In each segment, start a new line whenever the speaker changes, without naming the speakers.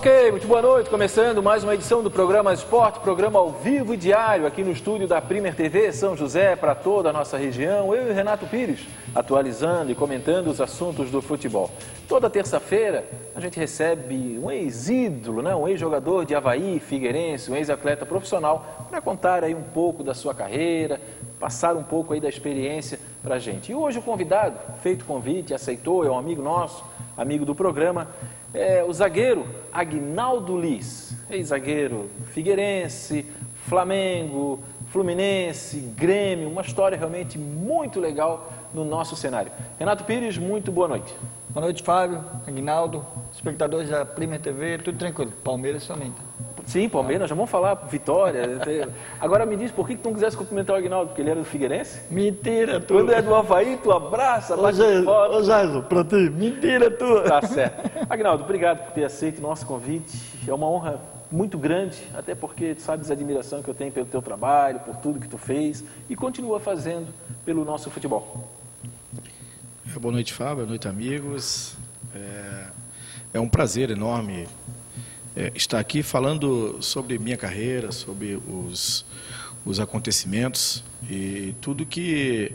Ok, muito boa noite. Começando mais uma edição do programa Esporte, programa ao vivo e diário aqui no estúdio da Premier TV São José para toda a nossa região. Eu e Renato Pires atualizando e comentando os assuntos do futebol. Toda terça-feira a gente recebe um ex-ídolo, né? Um ex-jogador de Avaí, Figueirense, um ex-atleta profissional para contar aí um pouco da sua carreira, passar um pouco aí da experiência para a gente. E hoje o convidado, feito o convite, aceitou, é um amigo nosso, amigo do programa, é o zagueiro Aguinaldo Liz, ex-zagueiro Figueirense, Flamengo, Fluminense, Grêmio, uma história realmente muito legal no nosso cenário. Renato Pires, muito boa noite.
Boa noite, Fábio, Aguinaldo, espectadores da Premier TV, tudo tranquilo, Palmeiras somente.
Sim, Palmeiras, já vamos falar vitória. Agora me diz, por que tu não quisesse cumprimentar o Aguinaldo? Porque ele era do Figueirense?
Mentira, tu.
Quando é do Avaí, tu abraça, bate foto.
Ô, Jairo, pra ti, mentira, tu.
Tá certo. Aguinaldo, obrigado por ter aceito o nosso convite. É uma honra muito grande, até porque tu sabes a admiração que eu tenho pelo teu trabalho, por tudo que tu fez e continua fazendo pelo nosso futebol.
Boa noite, Fábio. Boa noite, amigos. É um prazer enorme estar aqui falando sobre minha carreira, sobre os acontecimentos e tudo que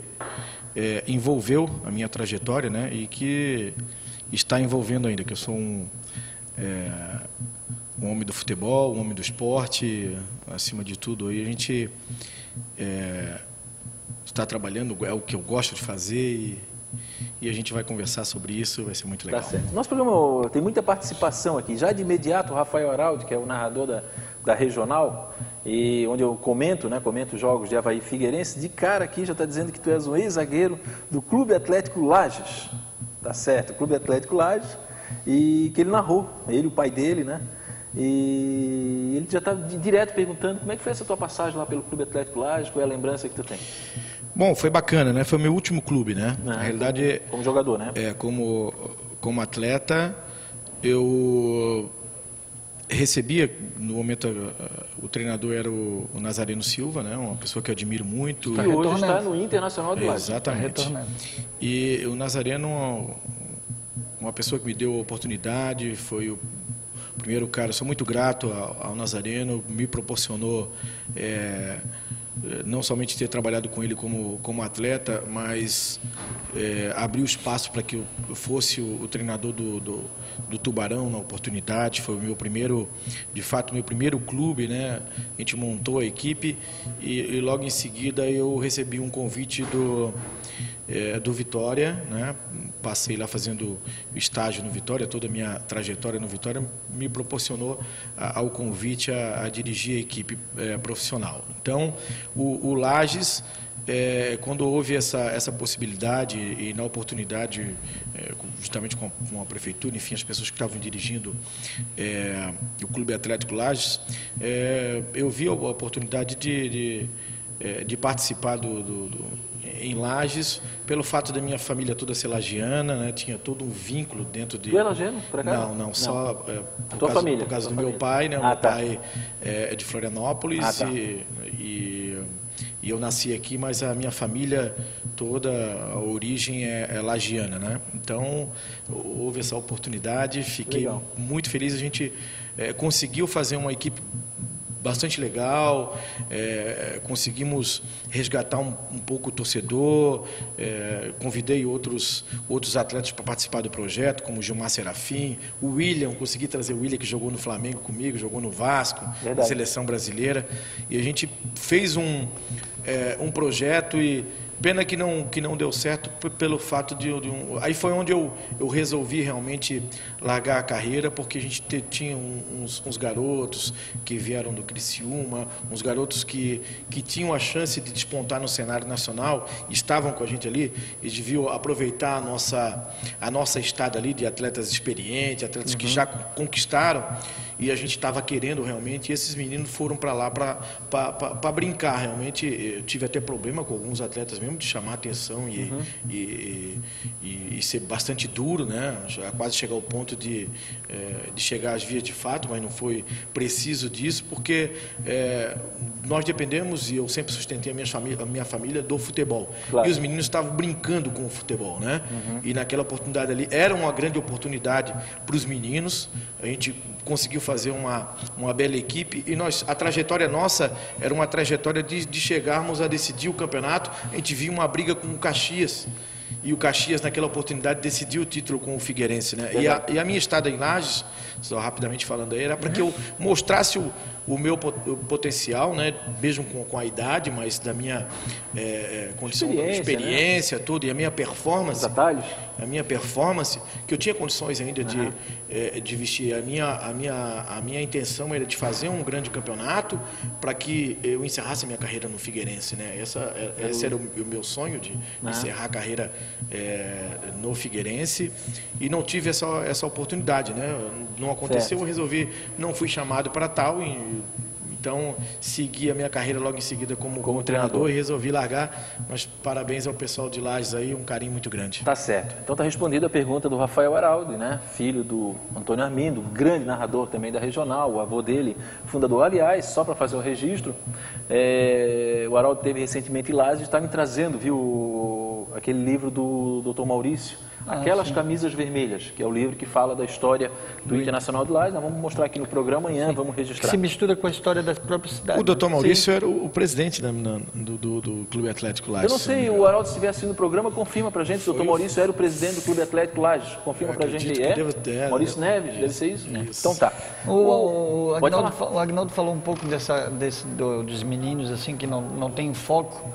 envolveu a minha trajetória, né? E que está envolvendo ainda, que eu sou um homem do futebol, um homem do esporte, acima de tudo. Aí a gente está trabalhando, é o que eu gosto de fazer e a gente vai conversar sobre isso, vai ser muito legal.
Tá certo. Nosso programa tem muita participação aqui. Já de imediato, o Rafael Araldi, que é o narrador da Regional, e onde eu comento jogos de Avaí Figueirense, de cara aqui já está dizendo que tu és um ex-zagueiro do Clube Atlético Lages. Tá certo, Clube Atlético Lages, e que ele narrou, ele, o pai dele, né? E ele já está direto perguntando como é que foi essa tua passagem lá pelo Clube Atlético Lages, qual é a lembrança que tu tem?
Bom, foi bacana, né? Foi meu último clube, né? Na realidade,
como jogador, né?
Como atleta, eu recebia, no momento, o treinador era o Nazareno Silva, né? Uma pessoa que eu admiro muito.
E hoje está no Internacional do Lages.
Exatamente. E o Nazareno, uma pessoa que me deu a oportunidade, foi o primeiro cara, sou muito grato ao Nazareno, me proporcionou não somente ter trabalhado com ele como atleta, mas abriu espaço para que eu fosse o treinador do Tubarão na oportunidade. Foi o meu primeiro, de fato, meu primeiro clube, né? A gente montou a equipe e logo em seguida eu recebi um convite do Vitória, né? Passei lá fazendo estágio no Vitória, toda a minha trajetória no Vitória me proporcionou ao convite a dirigir a equipe profissional. Então, o Lages, quando houve essa possibilidade e na oportunidade, justamente com a prefeitura, enfim, as pessoas que estavam dirigindo o Clube Atlético Lages, eu vi a oportunidade de participar em Lages, pelo fato da minha família toda ser lagiana, né? Tinha todo um vínculo dentro de...
Tu é lagiano, por acaso?
Não, só por causa do meu pai, né? O meu pai é de Florianópolis e eu nasci aqui, mas a minha família toda, a origem é lagiana, né? Então, houve essa oportunidade, fiquei muito feliz, a gente conseguiu fazer uma equipe bastante legal, conseguimos resgatar um pouco o torcedor, convidei outros atletas para participar do projeto, como o Gilmar Serafim, o William, consegui trazer o William, que jogou no Flamengo comigo, jogou no Vasco, na seleção brasileira, e a gente fez um projeto e pena que não deu certo pelo fato aí foi onde eu resolvi realmente largar a carreira, porque a gente tinha uns garotos que vieram do Criciúma, uns garotos que tinham a chance de despontar no cenário nacional, estavam com a gente ali, e deviam aproveitar a nossa estada ali de atletas experientes, atletas que já conquistaram, e a gente estava querendo realmente, e esses meninos foram para lá para brincar realmente. Eu tive até problema com alguns atletas mesmo de chamar a atenção e ser bastante duro, né? Quase chegar ao ponto de chegar às vias de fato, mas não foi preciso disso, porque nós dependemos, e eu sempre sustentei a minha família do futebol. Claro. E os meninos estavam brincando com o futebol, né? E naquela oportunidade ali, era uma grande oportunidade para os meninos. A gente conseguiu fazer uma bela equipe, e a trajetória nossa era uma trajetória de chegarmos a decidir o campeonato. A gente viu uma briga com o Caxias, e o Caxias naquela oportunidade decidiu o título com o Figueirense, né? E a minha estada em Lages, só rapidamente falando aí, era para que eu mostrasse o meu potencial, né? Mesmo com a idade, mas da minha condição, experiência, né? Tudo, e a minha performance, a minha performance, que eu tinha condições ainda de vestir. A minha intenção era de fazer um grande campeonato para que eu encerrasse a minha carreira no Figueirense, né? Esse era o meu sonho, de encerrar a carreira no Figueirense, e não tive essa oportunidade, né? Não aconteceu, eu resolvi, não fui chamado para tal, então segui a minha carreira logo em seguida como treinador, e resolvi largar. Mas parabéns ao pessoal de Lages aí, um carinho muito grande.
Tá certo. Então tá respondida a pergunta do Rafael Araldi, né? Filho do Antônio Armindo, grande narrador também da Regional, o avô dele, fundador. Aliás, só para fazer o registro, o Araldi teve recentemente em Lages, está me trazendo, viu, aquele livro do Dr. Maurício, Aquelas Camisas Vermelhas, que é o livro que fala da história do Internacional de Lages. Nós vamos mostrar aqui no programa amanhã, vamos registrar.
Que se mistura com a história da própria cidade.
O doutor Maurício era o presidente do Clube Atlético Lages.
Eu não sei, o Araldo, se estiver assistindo o programa, confirma pra gente. O doutor Maurício era o presidente do Clube Atlético Lages. Confirma pra gente aí. Maurício Neves, deve ser isso? Então tá.
O Agnaldo falou um pouco dos meninos assim, que não tem foco.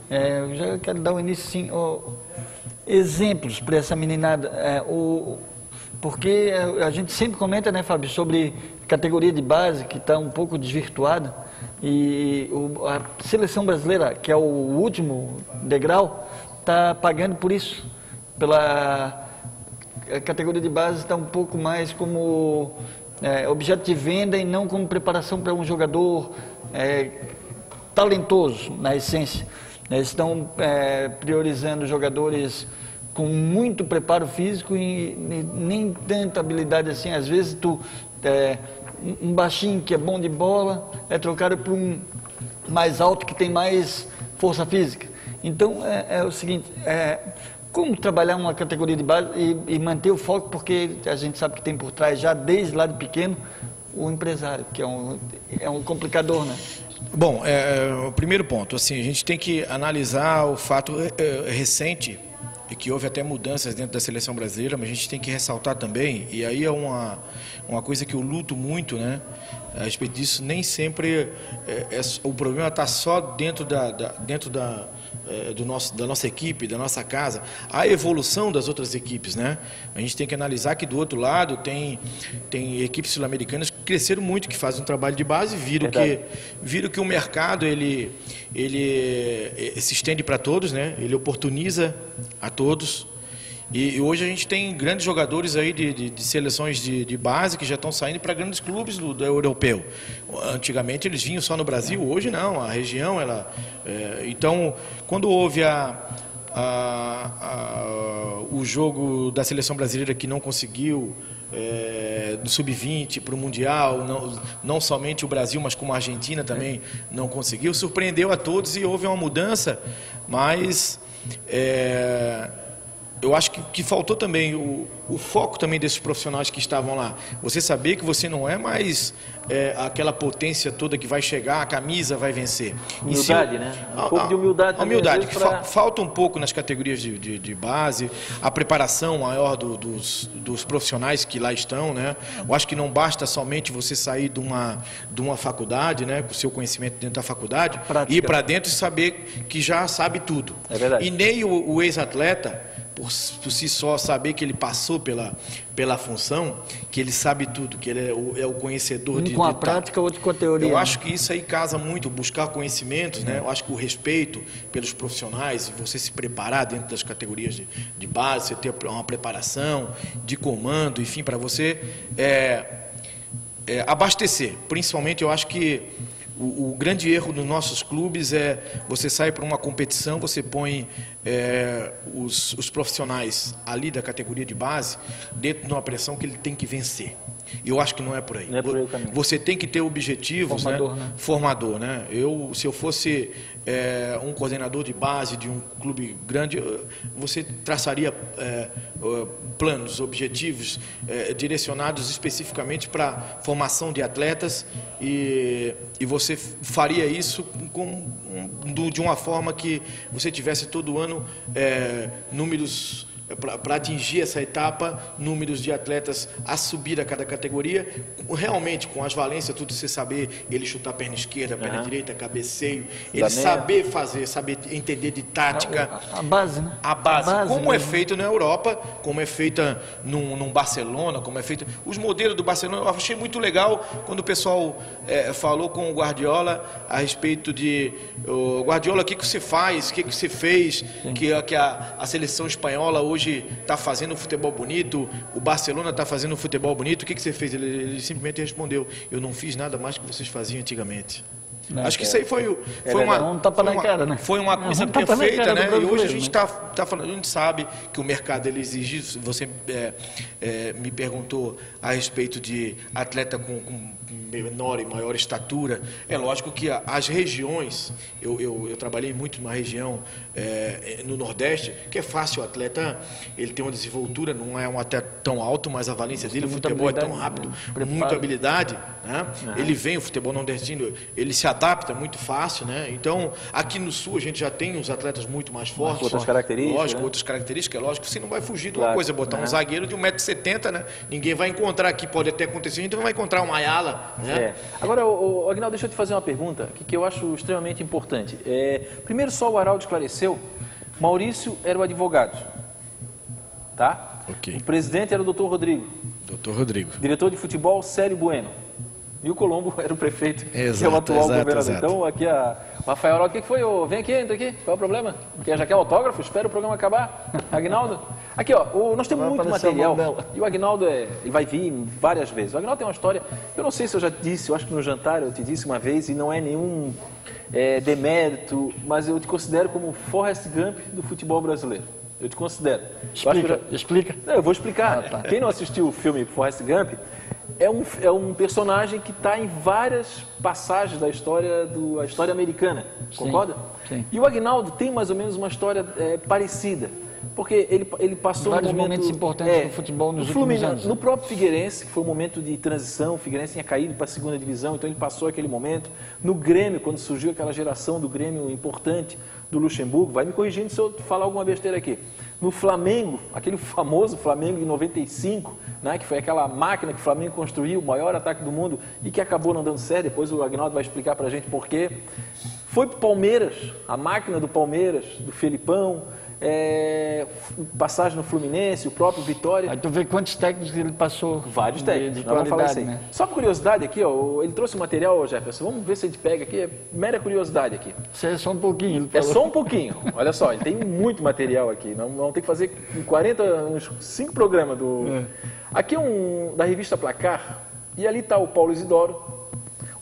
Eu já quero dar um início assim, exemplos para essa meninada, porque a gente sempre comenta, né, Fábio, sobre categoria de base que está um pouco desvirtuada, e a seleção brasileira, que é o último degrau, está pagando por isso. A categoria de base está um pouco mais como objeto de venda e não como preparação para um jogador talentoso, na essência. Eles estão priorizando jogadores com muito preparo físico e nem tanta habilidade assim. Às vezes um baixinho que é bom de bola é trocado por um mais alto que tem mais força física. Então é o seguinte, como trabalhar uma categoria de base e manter o foco, porque a gente sabe que tem por trás já desde lá de pequeno o empresário, que é um complicador, né?
Bom, o primeiro ponto, assim, a gente tem que analisar o fato recente, e que houve até mudanças dentro da seleção brasileira, mas a gente tem que ressaltar também, e aí é uma coisa que eu luto muito, né? A respeito disso, nem sempre o problema está só dentro da nossa equipe, da nossa casa. A evolução das outras equipes, né? A gente tem que analisar que do outro lado tem equipes sul-americanas que cresceram muito, que fazem um trabalho de base, viram que o mercado ele se estende para todos, né? Ele oportuniza a todos. E hoje a gente tem grandes jogadores aí de seleções de base que já estão saindo para grandes clubes do europeu. Antigamente eles vinham só no Brasil, hoje não, a região, então, quando houve o jogo da seleção brasileira que não conseguiu, do Sub-20 para o Mundial, não somente o Brasil, mas como a Argentina também não conseguiu, surpreendeu a todos e houve uma mudança, mas eu acho que faltou também o foco também desses profissionais que estavam lá. Você saber que você não é mais aquela potência toda que vai chegar, a camisa vai vencer.
Humildade, né? Um pouco de humildade.
A humildade, que falta um pouco nas categorias de base, a preparação maior dos profissionais que lá estão, né? Eu acho que não basta somente você sair de uma faculdade, né, com o seu conhecimento dentro da faculdade, ir para dentro e saber que já sabe tudo.
É verdade.
E nem o ex-atleta, por si só, saber que ele passou pela função, que ele sabe tudo, que ele é o conhecedor
com a prática, outro com a teoria.
Eu acho que isso aí casa muito, buscar conhecimentos, né? Eu acho que o respeito pelos profissionais, você se preparar dentro das categorias de base, você ter uma preparação de comando, enfim, para você abastecer. Principalmente, eu acho que o grande erro dos nossos clubes você sai para uma competição, você põe os profissionais ali da categoria de base dentro de uma pressão que ele tem que vencer. E eu acho que não é por aí.
Não é por aí o caminho.
Você tem que ter objetivos, formador, né? Se eu fosse um coordenador de base de um clube grande, você traçaria planos, objetivos direcionados especificamente para formação de atletas e você faria isso de uma forma que você tivesse todo ano números para atingir essa etapa, números de atletas a subir a cada categoria, realmente com as valências, tudo você saber, ele chutar a perna esquerda, perna direita, cabeceio, ele saber fazer, saber entender de tática.
A base, né?
A base como é feito na Europa, como é feita num Barcelona, como é feito... Os modelos do Barcelona, eu achei muito legal quando o pessoal falou com o Guardiola a respeito de... Guardiola, o que você faz, o que você fez, que a seleção espanhola hoje está fazendo um futebol bonito, o Barcelona está fazendo um futebol bonito, o que você fez? Ele simplesmente respondeu, eu não fiz nada mais que vocês faziam antigamente. Acho que isso aí foi uma coisa perfeita, né? E hoje a gente está falando, a gente sabe que o mercado ele exige. Você me perguntou a respeito de atleta com menor e maior estatura. É lógico que as regiões, eu trabalhei muito numa região no Nordeste, que é fácil, o atleta ele tem uma desenvoltura, não é um atleta tão alto, mas a valência dele, o futebol é tão rápido, muita habilidade, né? Ele vem, o futebol nordestino, ele se adapta muito fácil, né? Então, aqui no Sul a gente já tem uns atletas muito mais fortes.
Outras características.
Lógico, outras características, é lógico. Você não vai fugir de uma coisa, botar um zagueiro de 1,70 m, né? Ninguém vai encontrar aqui, pode até acontecer, a gente não vai encontrar uma Ayala, né?
Agora, Aguinaldo, deixa eu te fazer uma pergunta que eu acho extremamente importante. Primeiro, só o Araldo esclareceu, Maurício era o advogado, tá?
Okay.
O presidente era o Dr. Rodrigo.
Dr. Rodrigo.
Diretor de futebol, Célio Bueno. E o Colombo era o prefeito, que é o atual governador. Exato. Então, aqui o Rafael Araldo, o que foi? Vem aqui, entra aqui, qual é o problema? Porque já quer autógrafo? Espera o programa acabar. Aguinaldo? Aqui, nós temos muito material. E o Aguinaldo, ele vai vir várias vezes. O Aguinaldo tem uma história, eu não sei se eu já disse, eu acho que no jantar eu te disse uma vez, e não é nenhum demérito, mas eu te considero como o Forrest Gump do futebol brasileiro. Eu te considero.
Explica.
Não, eu vou explicar. Tá. Quem não assistiu o filme Forrest Gump, é um personagem que está em várias passagens da história, a história americana, concorda?
Sim.
E o Aguinaldo tem mais ou menos uma história parecida, porque ele passou
vários momentos importantes do futebol nos últimos anos.
No próprio Figueirense, que foi um momento de transição, o Figueirense tinha caído para a segunda divisão, então ele passou aquele momento. No Grêmio, quando surgiu aquela geração do Grêmio importante do Luxemburgo, vai me corrigindo se eu falar alguma besteira aqui. No Flamengo, aquele famoso Flamengo de 95, né, que foi aquela máquina que o Flamengo construiu, o maior ataque do mundo, e que acabou não dando certo, depois o Aguinaldo vai explicar para a gente por quê. Foi para o Palmeiras, a máquina do Palmeiras, do Felipão, passagem no Fluminense, o próprio Vitória.
Aí tu vê quantos técnicos ele passou.
Vários técnicos,
de qualidade,
né? Só por curiosidade aqui, ele trouxe um material, Jefferson, vamos ver se a gente pega aqui, mera curiosidade aqui.
Isso é só um pouquinho.
É só um pouquinho, olha só, ele tem muito material aqui, não tem que fazer uns 5 programas Aqui é da revista Placar, e ali está o Paulo Isidoro,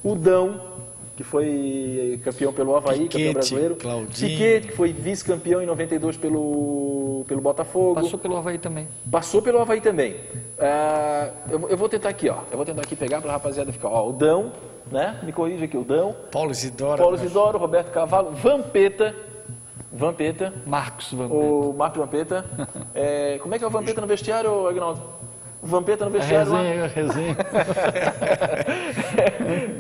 o Dão, que foi campeão pelo Avaí, campeão brasileiro. Piquete, que foi vice-campeão em 92 pelo Botafogo.
Passou pelo Avaí também.
Passou pelo Avaí também. Eu vou tentar aqui, Eu vou tentar aqui pegar para a rapaziada ficar. O Dão, né? Me corrija aqui, o Dão.
Paulo Isidoro,
Roberto Cavalo, Vampeta.
Marcos Vampeta.
O Marcos Vampeta. Como é que é o Vampeta no vestiário, Aguinaldo? O Vampeta no vestiário
resenha.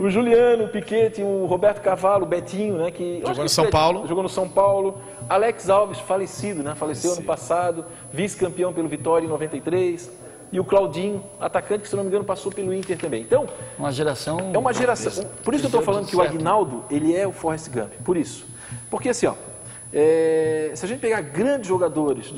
O Juliano, o Piquete, o Roberto Cavalo, o Betinho, né? Que
jogou no São Paulo.
Jogou no São Paulo. Alex Alves, falecido, né? Faleceu ano passado, vice-campeão pelo Vitória em 93. E o Claudinho, atacante que, se não me engano, passou pelo Inter também. Então,
uma geração...
É uma geração. Por isso que eu estou falando que o Aguinaldo, ele é o Forrest Gump. Por isso. Porque assim, se a gente pegar grandes jogadores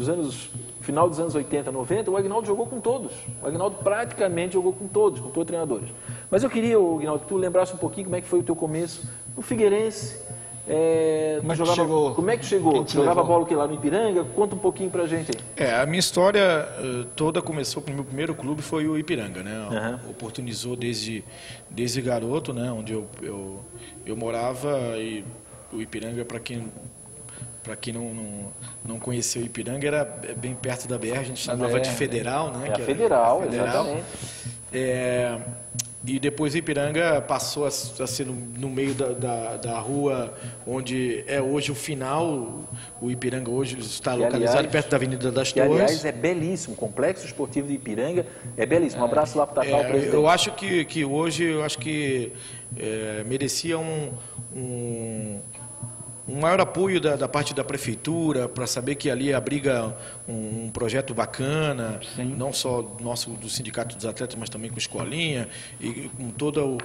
final dos anos 80, 90, o Aguinaldo jogou com todos. O Aguinaldo praticamente jogou com todos os treinadores. Mas eu queria, Aguinaldo, que tu lembrasse um pouquinho como é que foi o teu começo no Figueirense. Como é que chegou? Jogava bola lá no Ipiranga? Conta um pouquinho pra gente aí.
A minha história toda começou, o meu primeiro clube foi o Ipiranga, né? Oportunizou desde garoto, né? Onde eu morava, e o Ipiranga, para quem não conheceu o Ipiranga, era bem perto da BR, a gente chamava de Federal, né?
Federal, exatamente.
E depois Ipiranga passou a ser no meio da rua onde é hoje o final. O Ipiranga hoje está localizado perto da Avenida das Torres.
Aliás, é belíssimo. O Complexo Esportivo de Ipiranga é belíssimo. Um abraço lá para o Tatal, presidente.
Eu acho que hoje, merecia um maior apoio da parte da prefeitura para saber que ali abriga um projeto bacana, sim, não só do Sindicato dos Atletas, mas também com escolinha e com todo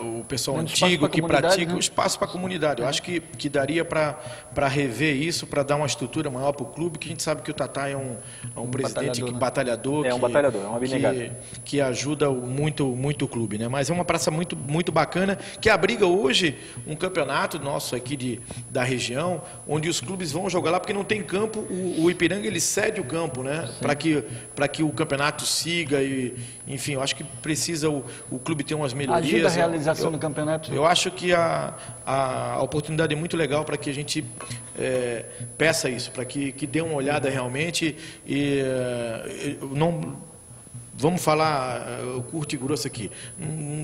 o pessoal antigo que pratica, o espaço para a comunidade. Eu acho que daria para rever isso, para dar uma estrutura maior para o clube, que a gente sabe que o Tatá é um presidente batalhador,
é um batalhador, é um abnegado,
que ajuda muito o clube, né? Mas é uma praça muito bacana, que abriga hoje um campeonato nosso aqui da região, onde os clubes vão jogar lá, porque não tem campo. O Ipiranga, ele cede o campo, né? Para que o campeonato siga e, enfim, eu acho que precisa o clube ter umas melhorias.
Ajuda a realização do campeonato.
Eu acho que a oportunidade é muito legal para que a gente peça isso, para que dê uma olhada realmente e não... Vamos falar curto e grosso aqui.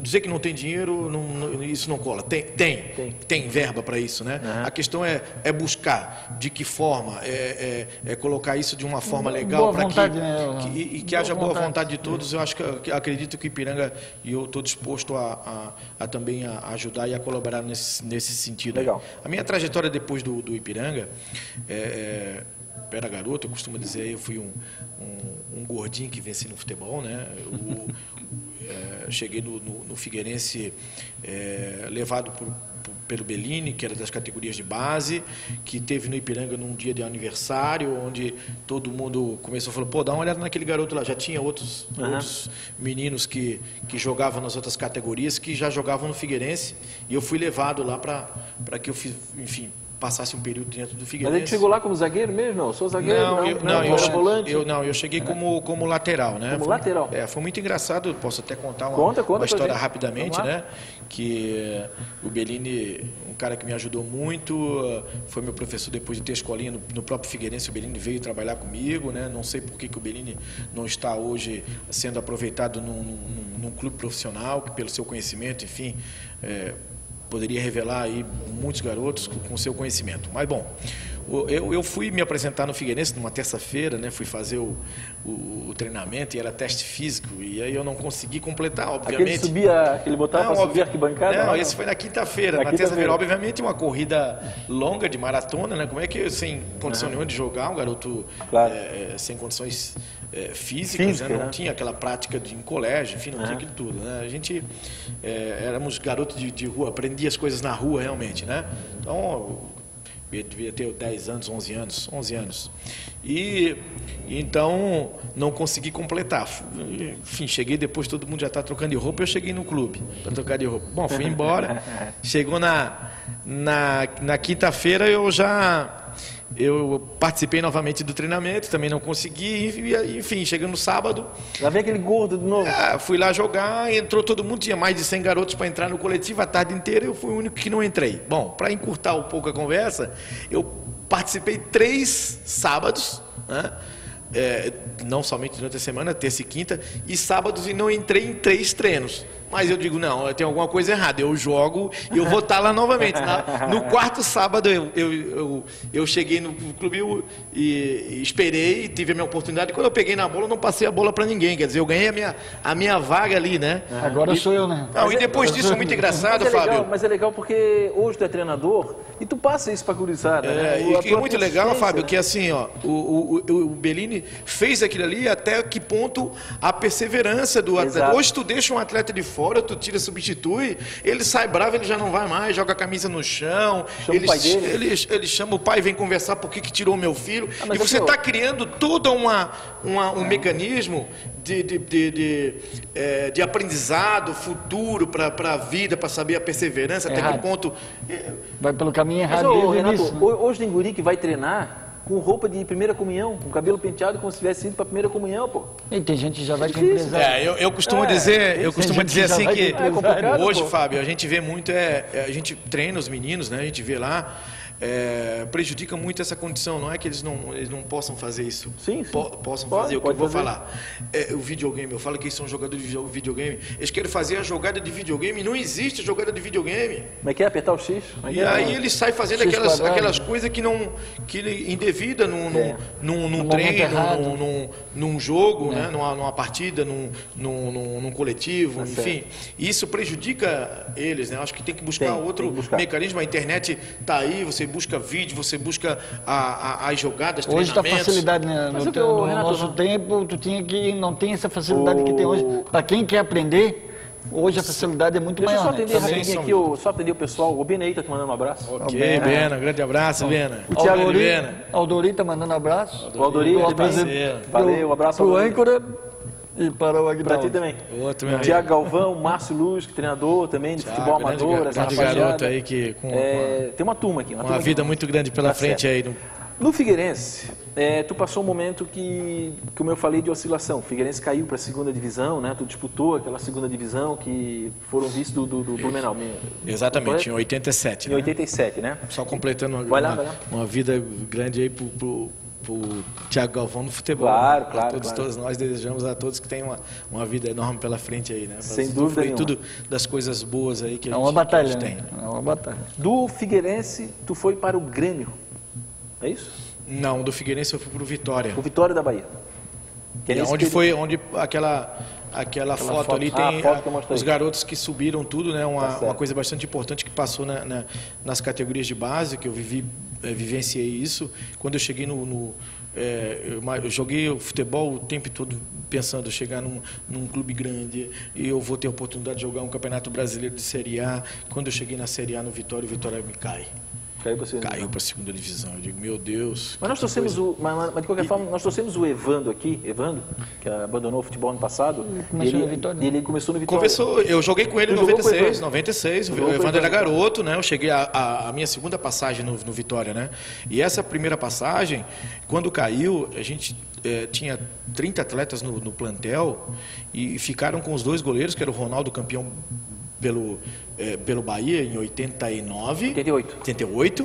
Dizer que não tem dinheiro, isso não cola. Tem verba para isso, né? Uhum. A questão é buscar de que forma, colocar isso de uma forma legal para que haja boa vontade de todos. Eu acredito que Ipiranga, e eu estou disposto a também ajudar e a colaborar nesse sentido.
Legal.
A minha trajetória depois do Ipiranga, era garoto, eu costumo dizer, eu fui um gordinho que venci no futebol, né? Eu cheguei no Figueirense levado pelo Bellini, que era das categorias de base, que teve no Ipiranga num dia de aniversário, onde todo mundo começou a falar, pô, dá uma olhada naquele garoto lá. Já tinha outros meninos que jogavam nas outras categorias, que já jogavam no Figueirense, e eu fui levado lá para que eu, enfim, passasse um período dentro do Figueirense.
Mas ele chegou lá como zagueiro mesmo? Não, sou zagueiro?
Eu cheguei como lateral, né?
Lateral?
Foi muito engraçado, posso até contar uma história rapidamente, né? Que o Bellini, um cara que me ajudou muito, foi meu professor depois de ter escolinha no próprio Figueirense. O Bellini veio trabalhar comigo, né? Não sei por que o Bellini não está hoje sendo aproveitado num clube profissional, que pelo seu conhecimento, enfim... poderia revelar aí muitos garotos com seu conhecimento. Mas, bom, eu fui me apresentar no Figueirense numa terça-feira, né? Fui fazer o treinamento e era teste físico, e aí eu não consegui completar, obviamente.
Aquele botava para subir a arquibancada?
Não, esse foi na quinta-feira. Na terça-feira, obviamente, uma corrida longa de maratona, né? Como é que sem condição nenhuma de jogar, um garoto sem condições físicas, né? Não tinha aquela prática em colégio, enfim, não tinha aquilo tudo, né? A gente éramos garotos de rua, aprendia as coisas na rua realmente, né? Então, eu devia ter 10 anos, 11 anos. E então não consegui completar. Enfim, cheguei depois, todo mundo já está trocando de roupa, eu cheguei no clube para trocar de roupa. Bom, fui embora. Chegou na quinta-feira, eu participei novamente do treinamento, também não consegui, enfim, chegando no sábado...
Já veio aquele gordo de novo?
Fui lá jogar, entrou todo mundo, tinha mais de 100 garotos para entrar no coletivo a tarde inteira, eu fui o único que não entrei. Bom, para encurtar um pouco a conversa, eu participei 3 sábados, né? Não somente durante a semana, terça e quinta, e sábados, e não entrei em 3 treinos. Mas eu digo, não, tem alguma coisa errada, eu jogo e eu vou estar lá novamente. No 4º sábado eu cheguei no clube e esperei, tive a minha oportunidade. Quando eu peguei na bola, eu não passei a bola para ninguém, quer dizer, eu ganhei a minha vaga ali, né?
Agora sou eu, né?
Não, e depois disso foi muito engraçado, Fábio.
Mas é legal porque hoje tu é treinador e tu passa isso para a gurizada, né?
E é muito legal, Fábio, que assim, ó, o Bellini fez aquilo ali, até que ponto a perseverança do atleta.
Exato.
Hoje tu deixa um atleta de fora, tu tira, substitui, ele sai bravo, ele já não vai mais, joga a camisa no chão, ele chama o pai, vem conversar por que tirou o meu filho, e você está criando todo um mecanismo de aprendizado futuro para a vida, para saber a perseverança, até que ponto...
Vai pelo caminho errado.
Mas, Renato, hoje tem guri que vai treinar com roupa de primeira comunhão, com cabelo penteado como se tivesse ido para a primeira comunhão, pô.
E tem gente que já vai com empresário.
Eu costumo dizer assim que hoje,
pô.
Fábio, a gente vê muito, a gente treina os meninos, né? A gente vê lá, prejudica muito essa condição. Não é que eles não possam fazer isso.
Sim.
Possam fazer o que eu vou falar. O videogame, eu falo que eles são jogadores de videogame. Eles querem fazer a jogada de videogame, não existe jogada de videogame.
Como é que é? Apertar o X?
E aí ele sai fazendo aquelas coisas que indevida num treino, num jogo, né? numa partida, num coletivo, enfim. Isso prejudica eles, né? Acho que tem que buscar outro mecanismo. A internet está aí, você busca vídeo, você busca as jogadas,
hoje
treinamentos.
Hoje está facilidade, né? No nosso tempo, não tem essa facilidade que tem hoje. Para quem quer aprender, hoje a facilidade é muito maior.
Deixa eu só atender rapidinho aqui, só atender o pessoal. O Bena aí está te mandando um abraço.
Ok, Bena, grande abraço, Bena.
O Thiago Aldori está mandando um abraço.
O Aldori, valeu, um abraço
ao âncora. E para o Aguinaldo.
Para ti também.
O
Tiago Galvão, Márcio Luz, treinador também de futebol amador.
Grande garoto aí que
tem uma turma aqui.
Uma vida muito grande pela frente aí.
No Figueirense, tu passou um momento que, como eu falei, de oscilação. O Figueirense caiu para a segunda divisão, né? Tu disputou aquela segunda divisão que foram vistos do Blumenau.
Exatamente, em 87.
Em 87, né?
Só completando uma vida grande aí pro Thiago Galvão no futebol.
Claro.
Todos nós desejamos a todos que tenham uma vida enorme pela frente aí, né?
Sem dúvida nenhuma.
Tudo das coisas boas aí que a gente tem.
É uma batalha.
Do Figueirense, tu foi para o Grêmio, é isso?
Não, do Figueirense eu fui para o Vitória.
O Vitória da Bahia.
Onde aquela foto ali tem os garotos que subiram tudo, né? Uma coisa bastante importante que passou nas categorias de base, que eu vivenciei isso. Quando eu cheguei eu joguei o futebol o tempo todo pensando chegar num clube grande e eu vou ter a oportunidade de jogar um campeonato brasileiro de Série A. Quando eu cheguei na Série A no Vitória, o Vitória me cai. Caiu para a segunda divisão. Eu digo, meu Deus.
Mas nós trouxemos mas de qualquer forma, nós trouxemos o Evandro aqui, que abandonou o futebol ano passado. Ele começou no Vitória.
Eu joguei com ele em 96. O Evandro era garoto, né? Eu cheguei a minha segunda passagem no Vitória, né? E essa primeira passagem, quando caiu, a gente tinha 30 atletas no plantel e ficaram com os dois goleiros, que era o Ronaldo, campeão pelo Bahia em 88,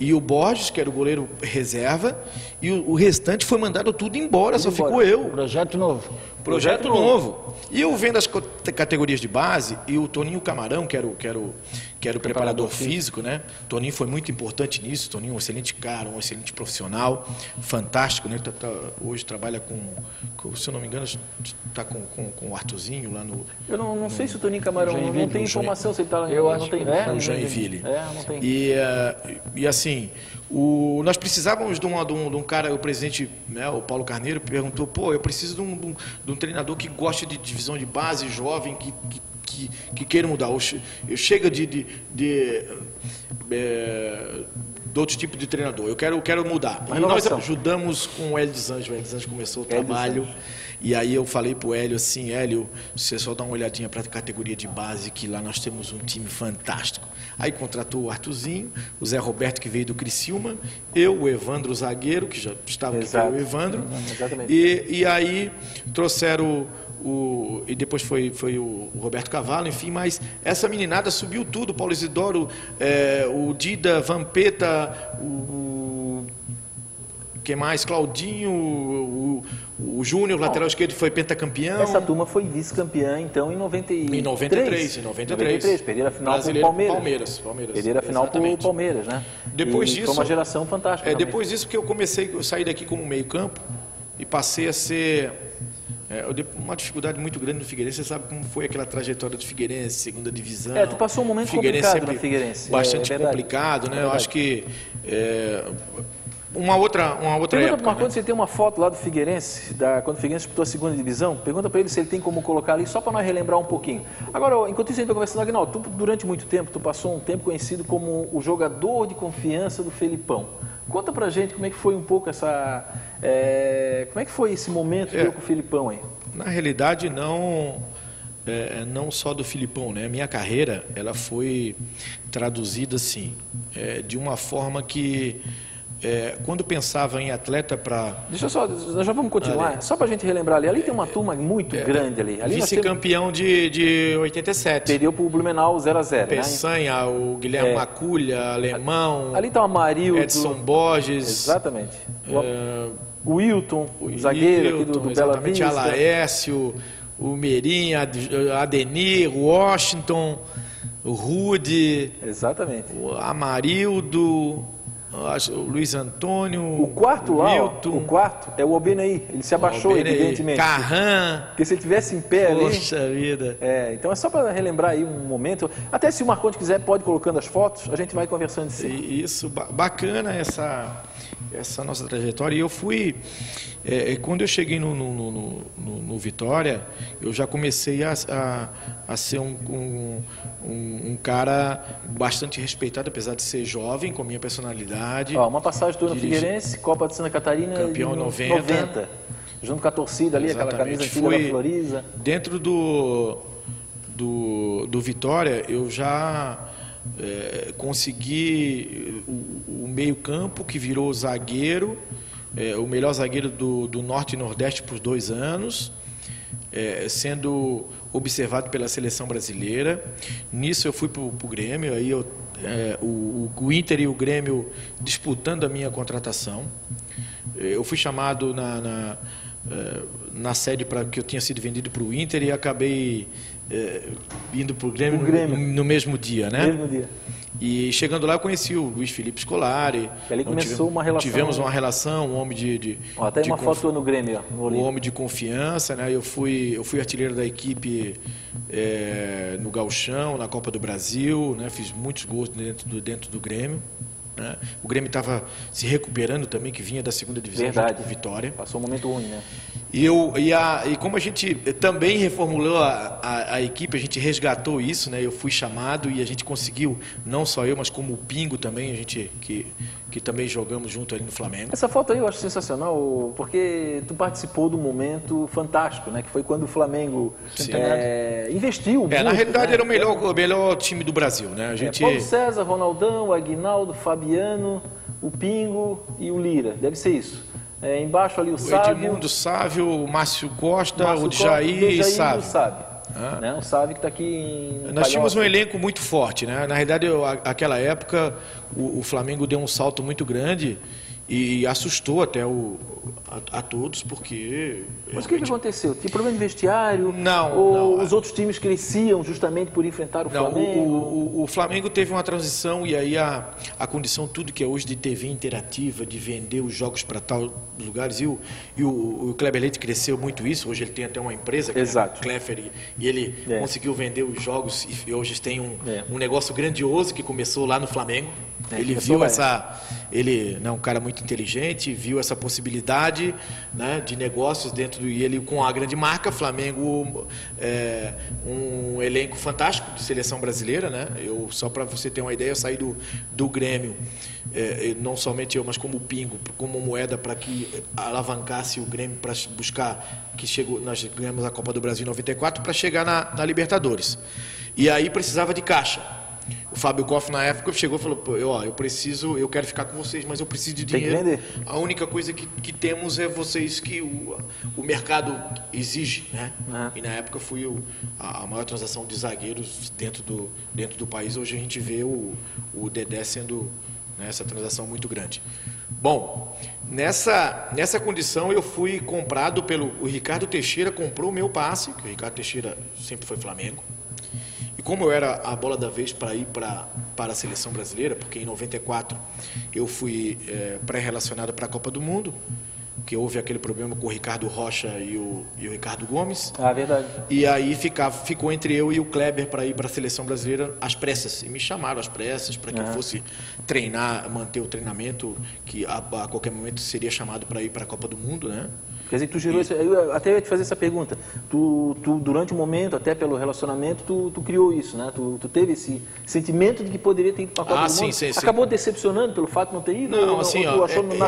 e o Borges, que era o goleiro reserva, e o restante foi mandado tudo embora, só ficou eu.
Projeto novo.
Projeto novo. E eu vendo as categorias de base, e o Toninho Camarão, que era o preparador físico, né? Toninho foi muito importante nisso. Toninho um excelente cara, um excelente profissional, fantástico, né? Hoje trabalha se eu não me engano, está com o Arthurzinho lá no...
Eu não sei se o Toninho Camarão não tem informação se ele está lá.
Eu acho que
no Joinville.
Não tem.
E assim, nós precisávamos de um cara, o presidente, né, o Paulo Carneiro, perguntou, eu preciso de um treinador que goste de divisão de base, jovem, que queira mudar. Eu chego de outro tipo de treinador. Eu quero mudar. E nós ajudamos com o Hélio dos Anjos. O Hélio dos Anjos começou o trabalho. E aí eu falei pro Hélio assim, Hélio, você só dá uma olhadinha para a categoria de base, que lá nós temos um time fantástico. Aí contratou o Arthurzinho, o Zé Roberto, que veio do Criciúma, o Evandro, o zagueiro, que já estava aqui, o Evandro.
Exatamente.
E aí trouxeram e depois foi o Roberto Cavalo, enfim, mas essa meninada subiu tudo, Paulo Isidoro, o Dida, Vampeta, quem mais? Claudinho, o Júnior, lateral esquerdo, foi pentacampeão.
Essa turma foi vice-campeã, então, em 93.
Em 93.
Perderam a final com o Palmeiras. Perderam a final com o Palmeiras, né?
Depois disso,
foi uma geração fantástica.
Depois disso que eu saí daqui como meio-campo e passei a ser... eu dei uma dificuldade muito grande no Figueirense. Você sabe como foi aquela trajetória do Figueirense, segunda divisão.
Tu passou um momento complicado no Figueirense.
Bastante complicado, né? Eu acho que... Uma outra época.
Quando você tem uma foto lá do Figueirense, quando o Figueirense disputou a segunda divisão, pergunta para ele se ele tem como colocar ali, só para nós relembrar um pouquinho. Agora, enquanto isso a gente está conversando, Aguinaldo, durante muito tempo, tu passou um tempo conhecido como o jogador de confiança do Felipão. Conta pra gente como é que foi um pouco como é que foi esse momento com o Felipão aí?
Na realidade, não só do Felipão, né? A minha carreira, ela foi traduzida assim, de uma forma que quando pensava em atleta para...
Deixa só, nós já vamos continuar, ali, só para a gente relembrar ali. Ali tem uma turma muito grande ali.
Vice-campeão de 87.
Perdeu para o Blumenau 0-0.
Peçanha, né? O Guilherme Maculha, Alemão.
Ali está o Amarildo.
Edson Borges.
Exatamente. O Wilton, zagueiro aqui do Bela Vista.
Alaécio, o Merim, Adenir, o Washington, o Rude.
Exatamente.
O Amarildo... O Luiz Antônio,
o quarto lá, o quarto é o Obenei. Ele se abaixou, evidentemente.
Carran.
Porque se ele tivesse em pé ali...
Poxa vida.
Então é só para relembrar aí um momento. Até se o Marcondes quiser, pode colocando as fotos, a gente vai conversando assim.
Isso, bacana essa nossa trajetória. E eu fui... quando eu cheguei no Vitória, eu já comecei a ser um cara bastante respeitado, apesar de ser jovem, com a minha personalidade.
Uma passagem do Figueirense, Copa de Santa Catarina,
campeão em 90,
junto com a torcida ali, aquela camisa antiga da Floriza.
Dentro do Vitória, eu já consegui o meio-campo, que virou zagueiro, o melhor zagueiro do Norte e Nordeste por 2 anos, sendo observado pela seleção brasileira. Nisso eu fui para o Grêmio, aí o Inter e o Grêmio disputando a minha contratação. Eu fui chamado na sede que eu tinha sido vendido para o Inter e acabei indo para o Grêmio no mesmo dia, né?
Mesmo dia.
E chegando lá eu conheci o Luiz Felipe Scolari.
Ali começou uma relação.
Tivemos uma relação, um homem de
até uma foto no Grêmio.
Um homem de confiança, né? Eu fui artilheiro da equipe no Gauchão, na Copa do Brasil, né? Fiz muitos gols dentro do Grêmio. Né? O Grêmio estava se recuperando também, que vinha da 2ª divisão junto com o Vitória.
Passou um momento ruim, né?
E como a gente também reformulou a equipe, a gente resgatou isso, né? Eu fui chamado e a gente conseguiu, não só eu, mas como o Pingo também, a gente que também jogamos junto ali no Flamengo.
Essa foto aí eu acho sensacional, porque tu participou de um momento fantástico, né? Que foi quando o Flamengo investiu muito.
Na realidade, né? Era o melhor time do Brasil, né? A gente...
Paulo César, Ronaldão, Aguinaldo, Fabiano, o Pingo e o Lira. Deve ser isso. Embaixo ali o Sávio.
Edmundo, Sávio, o Márcio Costa, o Djair e Sávio.
Né? O Sávio que está aqui em
Nós tínhamos um elenco muito forte, né? Na realidade, naquela época, o Flamengo deu um salto muito grande e assustou até a todos, porque...
Mas o que aconteceu? Tinha problema de vestiário?
Não.
Os outros times cresciam justamente por enfrentar o Flamengo?
O Flamengo teve uma transição e aí a condição, tudo que é hoje de TV interativa, de vender os jogos para tal lugares, e o Kleber Leite cresceu muito isso. Hoje ele tem até uma empresa, que é o Kleffer, e ele conseguiu vender os jogos e hoje tem um negócio grandioso que começou lá no Flamengo. Ele viu ele é um cara muito inteligente, viu essa possibilidade, né, de negócios e ele com a grande marca Flamengo, um elenco fantástico de seleção brasileira, né? Só para você ter uma ideia, eu saí do Grêmio, não somente eu, mas como o Pingo, como moeda para que alavancasse o Grêmio para buscar, nós ganhamos a Copa do Brasil em 94 para chegar na Libertadores. E aí precisava de caixa. O Fábio Koff, na época, chegou e falou: eu quero ficar com vocês, mas eu preciso de dinheiro. A única coisa que temos é vocês que o mercado exige, né? E na época foi a maior transação de zagueiros dentro do país. Hoje a gente vê o Dedé sendo, né, essa transação muito grande. Bom, nessa condição eu fui comprado o Ricardo Teixeira, comprou o meu passe, que o Ricardo Teixeira sempre foi Flamengo. E como eu era a bola da vez para ir para a seleção brasileira, porque em 94 eu fui pré-relacionado para a Copa do Mundo, que houve aquele problema com o Ricardo Rocha e o Ricardo Gomes.
Verdade.
E aí ficou entre eu e o Kleber para ir para a seleção brasileira às pressas. E me chamaram às pressas para que eu fosse treinar, manter o treinamento, que a qualquer momento seria chamado para ir para a Copa do Mundo, né?
Quer dizer, tu gerou isso, eu até ia te fazer essa pergunta. Tu durante o momento, até pelo relacionamento, tu criou isso, né? Tu teve esse sentimento de que poderia ter ido para a Copa do Mundo. Sim. Acabou decepcionando pelo fato de não ter ido?
Não, assim,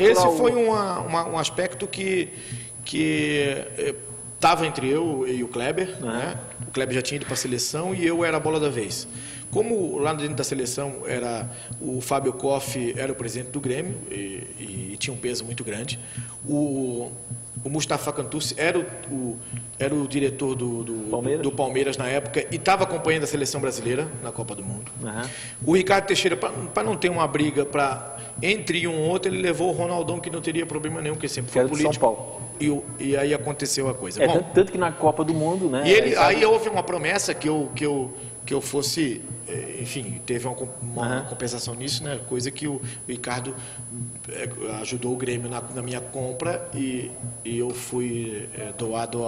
esse foi um aspecto que estava entre eu e o Kleber, né? O Kleber já tinha ido para a seleção e eu era a bola da vez. Como lá dentro da seleção o Fábio Koff era o presidente do Grêmio e tinha um peso muito grande. O Mustafa Cantucci era o diretor do Palmeiras na época e estava acompanhando a seleção brasileira na Copa do Mundo. O Ricardo Teixeira, para não ter uma briga entre um ou outro, ele levou o Ronaldão, que não teria problema nenhum, porque sempre foi político.
São Paulo.
E aí aconteceu a coisa.
Bom, tanto que na Copa do Mundo, né?
E aí houve uma promessa que eu fosse, enfim, teve uma compensação nisso, né? Coisa que o Ricardo ajudou o Grêmio na minha compra e eu fui doado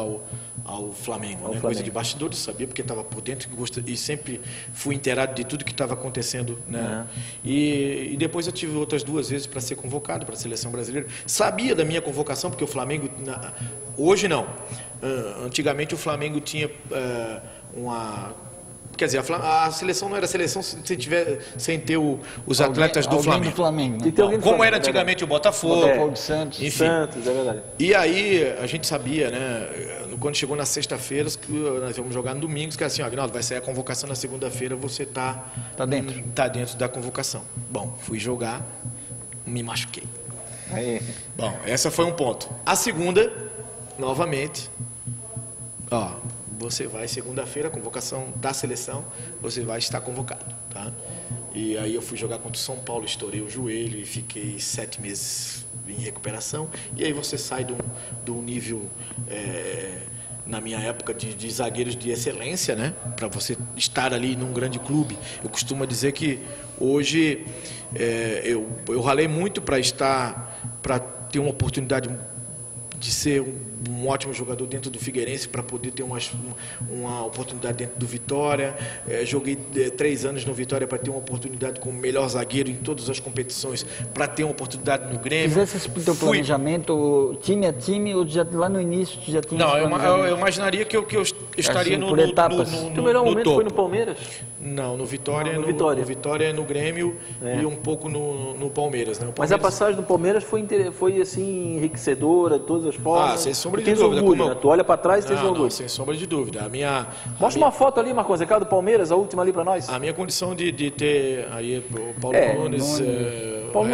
ao Flamengo, né? Coisa de bastidores, sabia, porque estava por dentro e sempre fui inteirado de tudo que estava acontecendo, né? E depois eu tive outras 2 vezes para ser convocado para a seleção brasileira. Sabia da minha convocação, porque o Flamengo, hoje não. Antigamente o Flamengo tinha quer dizer, a seleção não era seleção sem ter os atletas do Flamengo. Como era antigamente o Botafogo,
Santos.
Enfim.
Santos, é verdade.
E aí a gente sabia, né? Quando chegou na sexta-feira, nós vamos jogar no domingo, que era assim, Aguinaldo, vai sair a convocação na segunda-feira, você tá dentro da convocação. Bom, fui jogar, me machuquei.
Aí.
Bom, essa foi um ponto. A segunda, novamente, você vai segunda-feira, convocação da seleção, você vai estar convocado, tá? E aí eu fui jogar contra o São Paulo, estourei o joelho e fiquei 7 meses em recuperação. E aí você sai do nível, na minha época, de zagueiros de excelência, né? Para você estar ali num grande clube. Eu costumo dizer que hoje eu ralei muito para ter uma oportunidade de ser um ótimo jogador dentro do Figueirense, para poder ter uma oportunidade dentro do Vitória. Joguei 3 anos no Vitória para ter uma oportunidade como melhor zagueiro em todas as competições, para ter uma oportunidade no Grêmio.
Fizesse esse teu planejamento time a time, ou lá no início tu já tinha?
Não, eu imaginaria que eu estaria
assim, por etapas.
O melhor momento
topo.
Foi no Palmeiras?
Não, no Vitória.
No Vitória.
No Vitória, no Grêmio e um pouco no Palmeiras, né?
Mas a passagem do Palmeiras foi assim, enriquecedora de todas as formas.
Sem sombra de dúvida.
Orgulho, né? Tu olha para trás e tens orgulho.
Não, sem sombra de dúvida.
Mostra uma foto ali, Marcos Zeca, do Palmeiras, a última ali para nós.
A minha condição de ter aí o Paulo Nunes,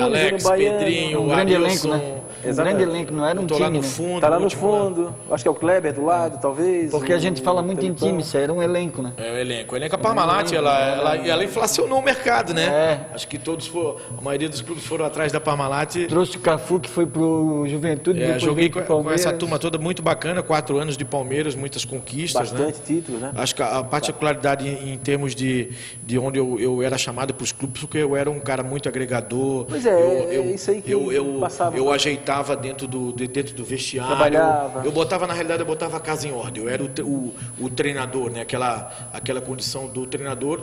Alex,
Pedrinho,
um grande
Arilson,
elenco, né? Um grande elenco, não era um time,
lá no
né?
fundo.
Tá lá no fundo. Acho que é o Kleber do lado, talvez.
Porque a gente fala muito em time, isso era um elenco, né?
É o elenco. O elenco, a Parmalat, ela inflacionou o mercado, né? Acho que a maioria dos clubes foram atrás da Parmalat.
Trouxe o Cafu, que foi pro Juventude.
Joguei com essa turma toda muito bacana, 4 anos de Palmeiras, muitas conquistas.
Bastante títulos, né?
Acho que a particularidade em termos de onde eu era chamado para os clubes, porque eu era um cara muito agregador.
Pois é, isso aí que passava.
Eu ajeitava dentro do vestiário.
Trabalhava.
Eu botava, na realidade, eu botava a casa em ordem. Eu era o treinador, né? Aquela condição do treinador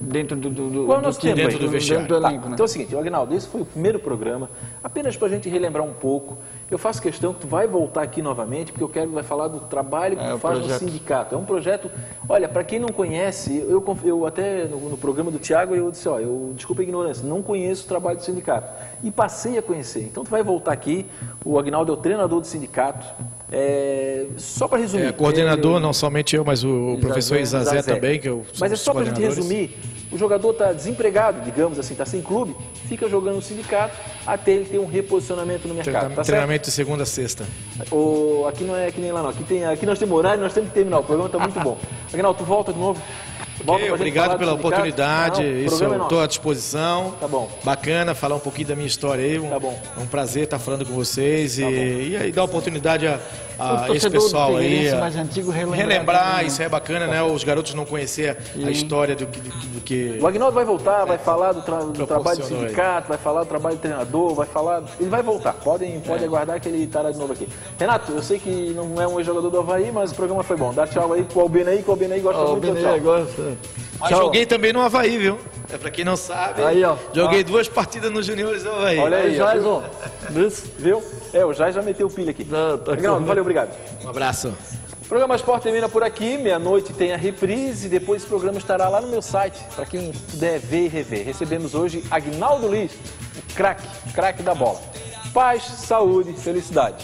dentro do
vestiário.
Do elenco, né?
Então é o seguinte, Aguinaldo, esse foi o primeiro programa, apenas para a gente relembrar um pouco. Eu faço questão que tu vai voltar aqui novamente, porque eu quero que vai falar do trabalho que tu faz no sindicato. É um projeto, olha, para quem não conhece, eu até no programa do Thiago, eu disse, desculpa a ignorância, não conheço o trabalho do sindicato. E passei a conhecer. Então tu vai voltar aqui, o Aguinaldo é o treinador do sindicato. Só para resumir.
Coordenador, não somente eu, mas o professor Isazé também, que eu sou.
Mas é só para a gente resumir. O jogador está desempregado, digamos assim, está sem clube, fica jogando no sindicato até ele ter um reposicionamento no mercado.
Treinamento de segunda a sexta.
Aqui não é que nem lá não. Aqui nós temos horário, nós temos que terminar. O programa está muito bom. Aguinaldo, tu volta de novo.
Obrigado pela oportunidade. Estou à disposição.
Tá bom.
Bacana falar um pouquinho da minha história aí.
Tá bom.
É um prazer estar falando com vocês e aí dar oportunidade a esse pessoal aí
mais antigo
relembrar. Isso é bacana, né? Os garotos não conheciam a história do que.
O Aguinaldo vai voltar, vai falar do trabalho do sindicato, vai falar do trabalho do treinador, vai falar. Ele vai voltar. Pode aguardar que ele estará de novo aqui. Renato, eu sei que não é um ex-jogador do Avaí, mas o programa foi bom. Dá tchau aí pro Albenaí, que o Albenaí gosta muito do tchau.
Mas joguei também no Avaí, viu? Pra quem não sabe,
aí,
joguei 2 partidas nos juniores do Avaí.
Olha aí, Jaison. Viu? O Jai já meteu o pilha aqui. Valeu, obrigado.
Um abraço.
O programa Sport termina por aqui. Meia-noite tem a reprise e depois o programa estará lá no meu site, para quem puder ver e rever. Recebemos hoje Aguinaldo Liz, o craque da bola. Paz, saúde, felicidade.